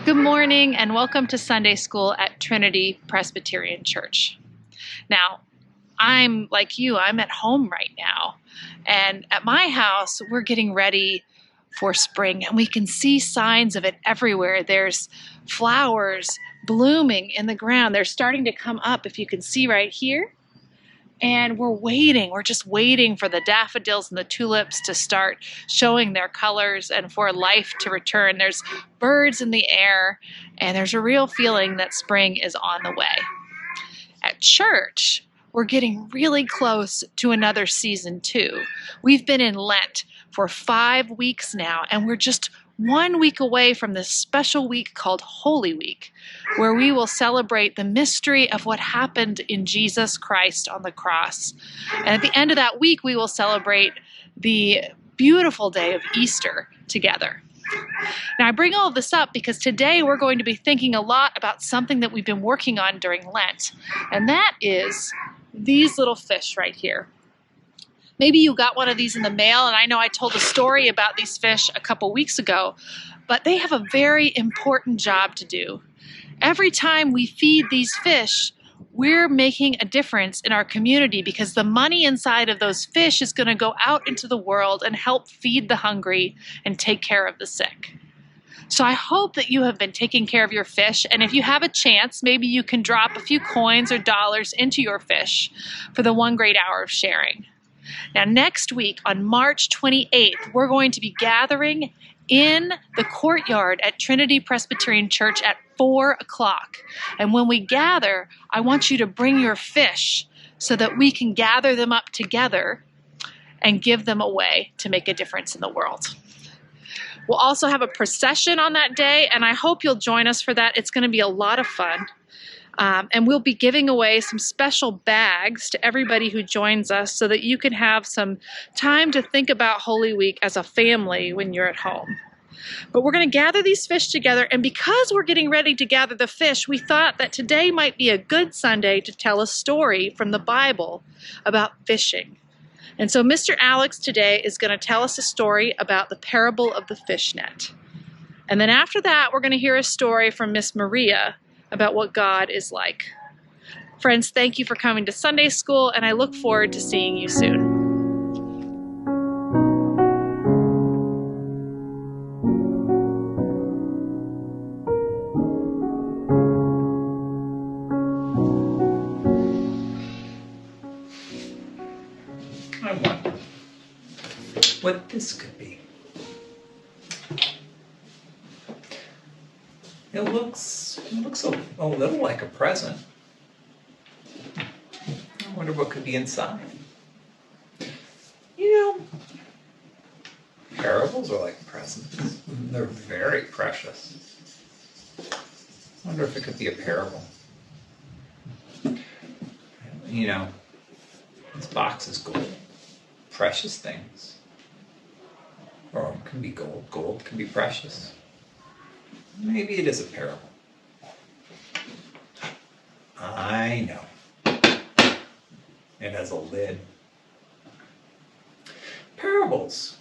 Good morning and welcome to Sunday School at Trinity Presbyterian Church. Now, I'm like you, I'm at home right now. And at my house, we're getting ready for spring and we can see signs of it everywhere. There's flowers blooming in the ground. They're starting to come up, if you can see right here. And we're just waiting for the daffodils and the tulips to start showing their colors and for life to return. There's birds in the air, and there's a real feeling that spring is on the way. At church, we're getting really close to another season too. We've been in Lent for 5 weeks now, and we're just 1 week away from this special week called Holy Week, where we will celebrate the mystery of what happened in Jesus Christ on the cross. And at the end of that week, we will celebrate the beautiful day of Easter together. Now, I bring all of this up because today we're going to be thinking a lot about something that we've been working on during Lent, and that is these little fish right here. Maybe you got one of these in the mail, and I know I told a story about these fish a couple weeks ago, but they have a very important job to do. Every time we feed these fish, we're making a difference in our community because the money inside of those fish is going to go out into the world and help feed the hungry and take care of the sick. So I hope that you have been taking care of your fish, and if you have a chance, maybe you can drop a few coins or dollars into your fish for the one great hour of sharing. Now, next week on March 28th, we're going to be gathering in the courtyard at Trinity Presbyterian Church at 4 o'clock. And when we gather, I want you to bring your fish so that we can gather them up together and give them away to make a difference in the world. We'll also have a procession on that day, and I hope you'll join us for that. It's going to be a lot of fun. And we'll be giving away some special bags to everybody who joins us so that you can have some time to think about Holy Week as a family when you're at home. But we're going to gather these fish together, and because we're getting ready to gather the fish, we thought that today might be a good Sunday to tell a story from the Bible about fishing. And so Mr. Alex today is going to tell us a story about the parable of the fish net. And then after that, we're going to hear a story from Miss Maria about what God is like. Friends, thank you for coming to Sunday School, and I look forward to seeing you soon. I wonder what this could be. It looks a little like a present. I wonder what could be inside. You know, parables are like presents. They're very precious. I wonder if it could be a parable. You know, this box is gold. Precious things. Or it can be gold. Gold can be precious. Maybe it is a parable. I know. It has a lid. Parables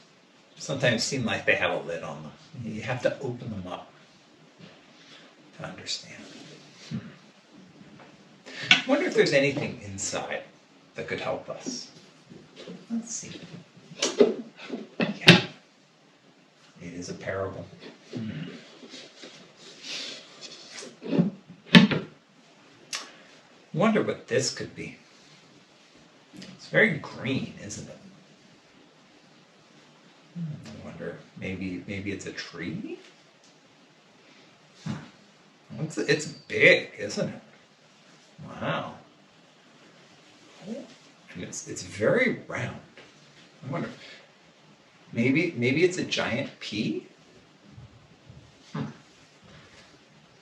sometimes seem like they have a lid on them. You have to open them up to understand. I wonder if there's anything inside that could help us. Let's see. Yeah. It is a parable. Wonder what this could be. It's very green, isn't it? I wonder, maybe it's a tree? It's big, isn't it? Wow. And it's very round. I wonder, maybe it's a giant pea?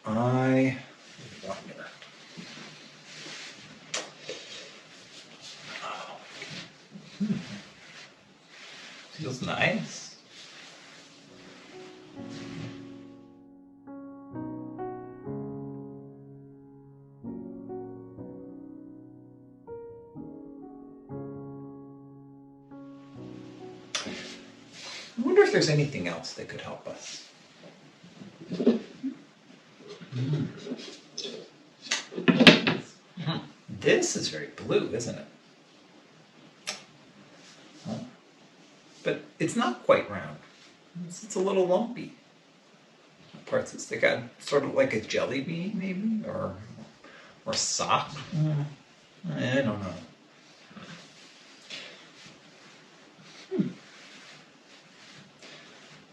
I wonder. Feels nice. I wonder if there's anything else that could help us. This is very blue, isn't it? Huh? But it's not quite round. It's a little lumpy. Parts that stick out, sort of like a jelly bean, maybe, or a sock. I don't know.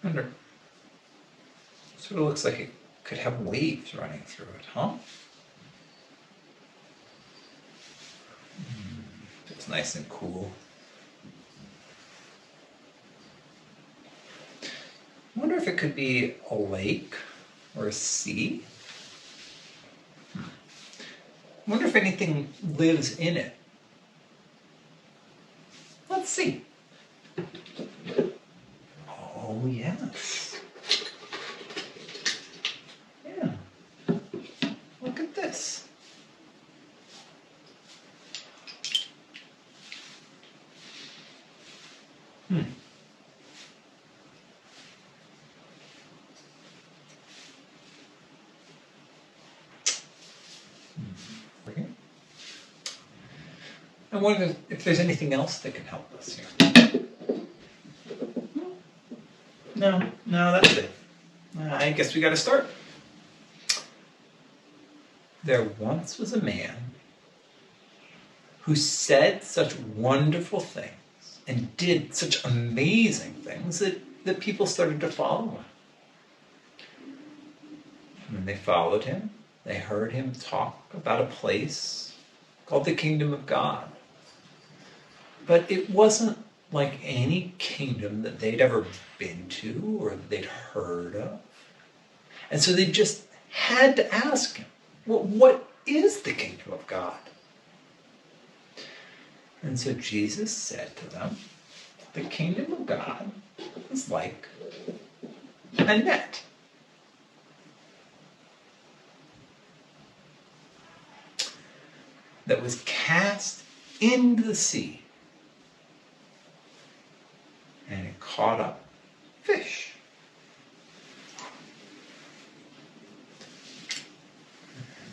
Wonder. Sort of looks like it could have waves running through it, huh? It's nice and cool. I wonder if it could be a lake or a sea. I wonder if anything lives in it. Let's see. Oh, yes. Yeah. Look at this. Okay. I wonder if there's anything else that can help us here. No, that's it. I guess we got to start. There once was a man who said such wonderful things and did such amazing things that people started to follow him. And when they followed him, they heard him talk about a place called the Kingdom of God. But it wasn't like any kingdom that they'd ever been to or that they'd heard of. And so they just had to ask him, well, what is the kingdom of God? And so Jesus said to them, the kingdom of God is like a net. That was cast into the sea. And it caught up fish.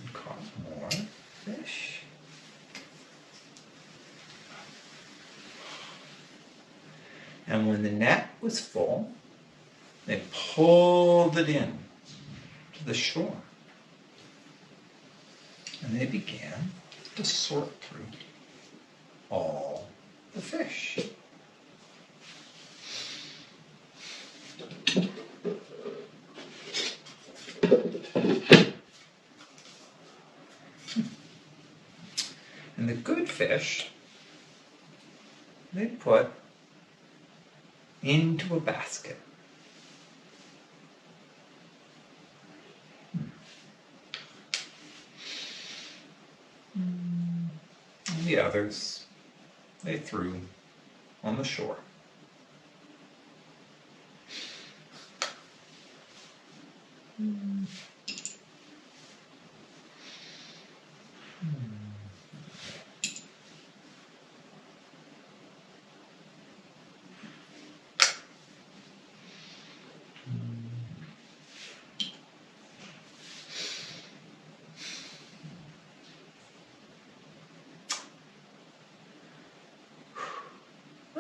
And caught more fish. And when the net was full, they pulled it in to the shore. And they began to sort through all the fish. And the good fish, they put into a basket. And the others, they threw on the shore.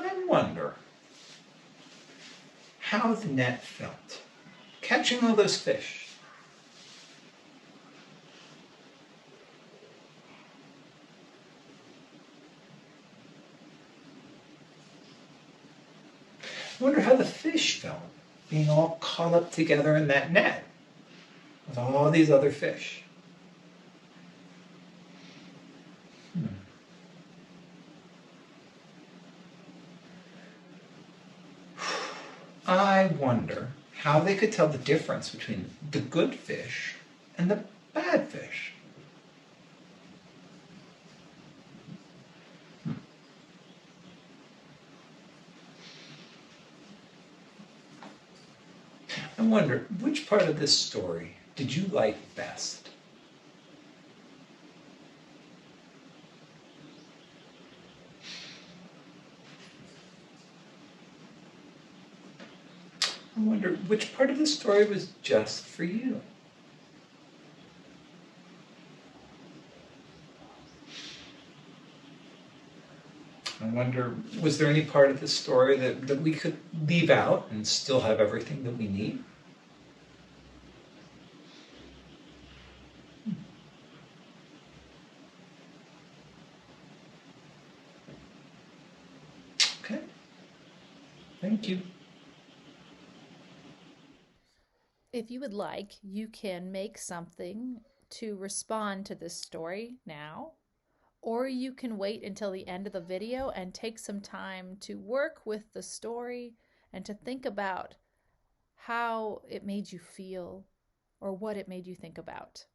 I wonder how the net felt catching all those fish. I wonder how the fish felt being all caught up together in that net with all these other fish. I wonder how they could tell the difference between the good fish and the bad fish. I wonder, which part of this story did you like best? I wonder which part of the story was just for you. I wonder, was there any part of the story that we could leave out and still have everything that we need? Okay. Thank you. If you would like, you can make something to respond to this story now, or you can wait until the end of the video and take some time to work with the story and to think about how it made you feel or what it made you think about.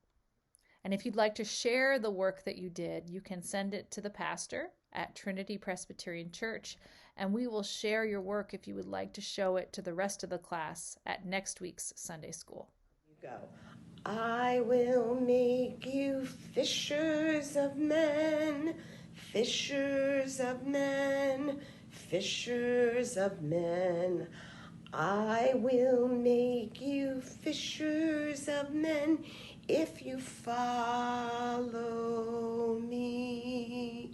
And if you'd like to share the work that you did, you can send it to the pastor at Trinity Presbyterian Church, and we will share your work if you would like to show it to the rest of the class at next week's Sunday school. Go. I will make you fishers of men, fishers of men, fishers of men. I will make you fishers of men if you follow me.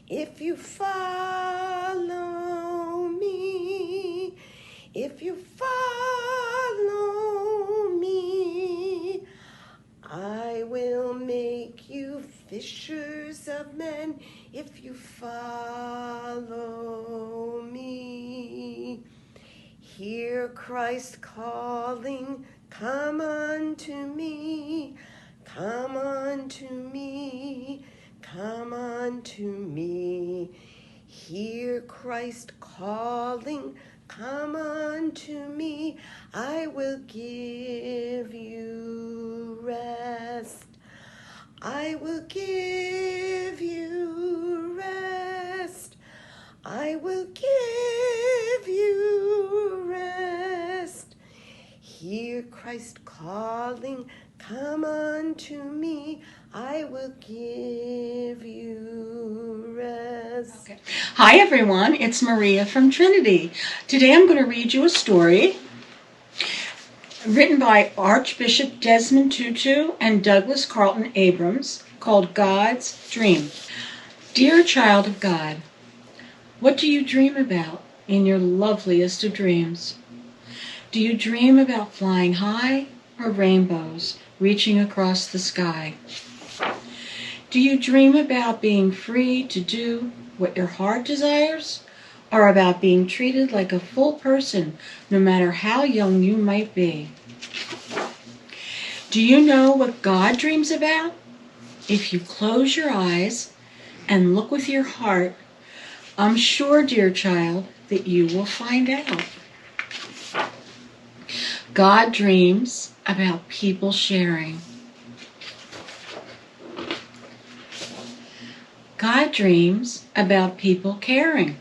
If you follow me, if you follow me, I will make you fishers of men if you follow me. Hear Christ calling, come unto me, come unto me, come unto me. Hear Christ calling, come unto me, I will give you rest. I will give you rest. I will give you rest. Hear Christ calling, come unto me, I will give you rest. Okay. Hi everyone, it's Maria from Trinity. Today I'm going to read you a story written by Archbishop Desmond Tutu and Douglas Carlton Abrams called God's Dream. Dear child of God, what do you dream about in your loveliest of dreams? Do you dream about flying high or rainbows reaching across the sky? Do you dream about being free to do what your heart desires, or about being treated like a full person no matter how young you might be? Do you know what God dreams about? If you close your eyes and look with your heart, I'm sure, dear child, that you will find out. God dreams about people sharing. God dreams about people caring.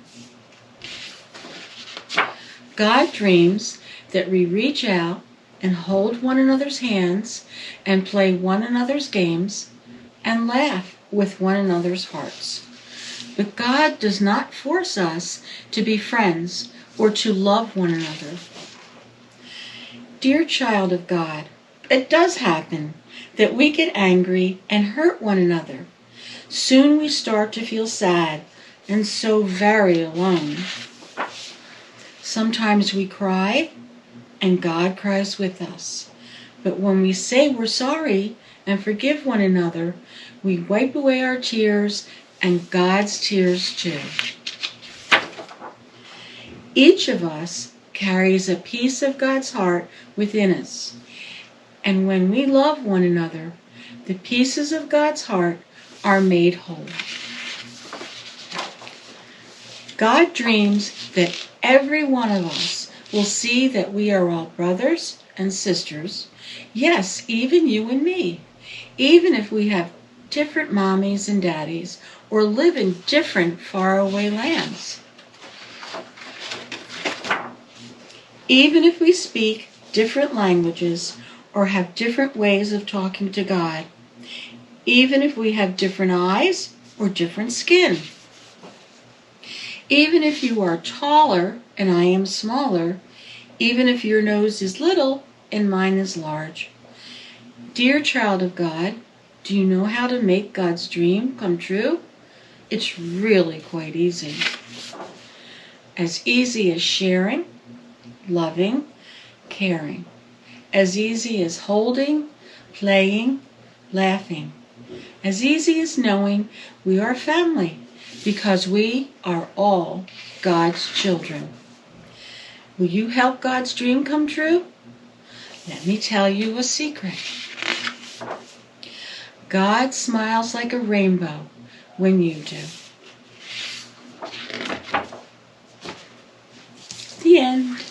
God dreams that we reach out and hold one another's hands and play one another's games and laugh with one another's hearts. But God does not force us to be friends or to love one another. Dear child of God, it does happen that we get angry and hurt one another. Soon we start to feel sad and so very alone. Sometimes we cry and God cries with us. But when we say we're sorry and forgive one another, we wipe away our tears and God's tears too. Each of us carries a piece of God's heart within us. And when we love one another, the pieces of God's heart are made whole. God dreams that every one of us will see that we are all brothers and sisters. Yes, even you and me. Even if we have different mommies and daddies or live in different faraway lands. Even if we speak different languages or have different ways of talking to God. Even if we have different eyes or different skin. Even if you are taller and I am smaller, even if your nose is little and mine is large. Dear child of God, do you know how to make God's dream come true? It's really quite easy. As easy as sharing, loving, caring. As easy as holding, playing, laughing. As easy as knowing we are family because we are all God's children. Will you help God's dream come true? Let me tell you a secret. God smiles like a rainbow when you do. The end.